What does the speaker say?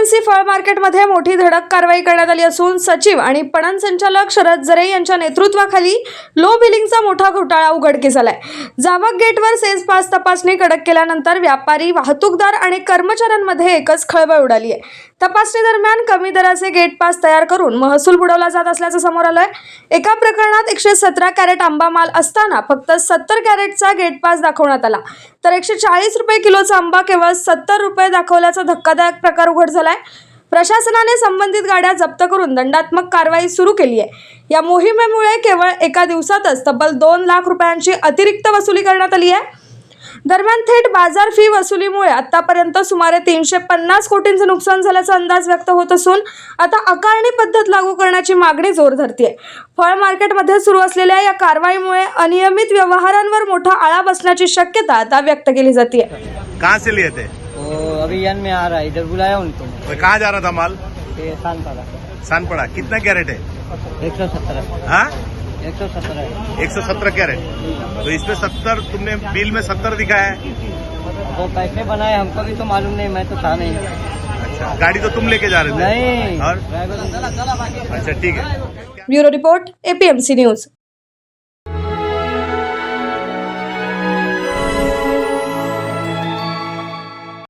APMC फळ मार्केटमध्ये मोठी धडक कारवाई करण्यात आली असून सचिव आणि पणन संचालक शरद जरे यांच्या नेतृत्वाखाली लो बिलिंगचा मोठा घोटाळा उघडकीस आलाय। जावक गेटवर सेज पास तपासणी कडक केल्यानंतर व्यापारी, वाहतूकदार आणि कर्मचाऱ्यांमध्ये एकच खळबळ उडाली आहे। तपासणी दरम्यान कमी दराचे गेट पास तयार करून महसूल बुडवला जात असल्याचं समोर आलंय। एका प्रकरणात 117 कॅरेट आंबा माल असताना फक्त 70 कॅरेटचा गेट पास दाखवण्यात आला, तर 140 रुपये किलोचा आंबा केवळ 70 रुपये दाखवल्याचा धक्कादायक प्रकार उघड झालाय। प्रशासनाने संबंधित गाड्या जप्त करून दंडात्मक कारवाई सुरू केली आहे। या मोहिमेमुळे केवळ एका दिवसातच तब्बल 2 लाख रुपयांची अतिरिक्त वसुली करण्यात आली आहे। दरम्यान थेट बाजार फी वसुलीमुळे आतापर्यंत सुमारे 350 कोटींचे नुकसान झाल्याचा अंदाज व्यक्त होत असून आता आकारणी पद्धत लागू करण्याची मागणी जोर धरते। फळ मार्केटमध्ये सुरू असलेल्या या कारवाईमुळे अनियमित व्यवहारांवर मोठा आळा बसण्याची शक्यता आता व्यक्त केली जाते। कहाँ से लिए थे? वो अभियान में आ रहा है, इधर बुलाया उनको। तो कहाँ जा रहा था माल? ये सानपाड़ा सानपड़ा। कितना कैरेट है? 117। हाँ 117 है। 117 कैरेट। तो इसमें 70, तुमने बिल में 70 दिखाया है। वो पैसे बनाए, हमको भी तो मालूम नहीं, मैं तो था नहीं। अच्छा, गाड़ी तो तुम लेके जा रहे थे? नहीं, और ड्राइवर। अच्छा ठीक है। Bureau report APMC news.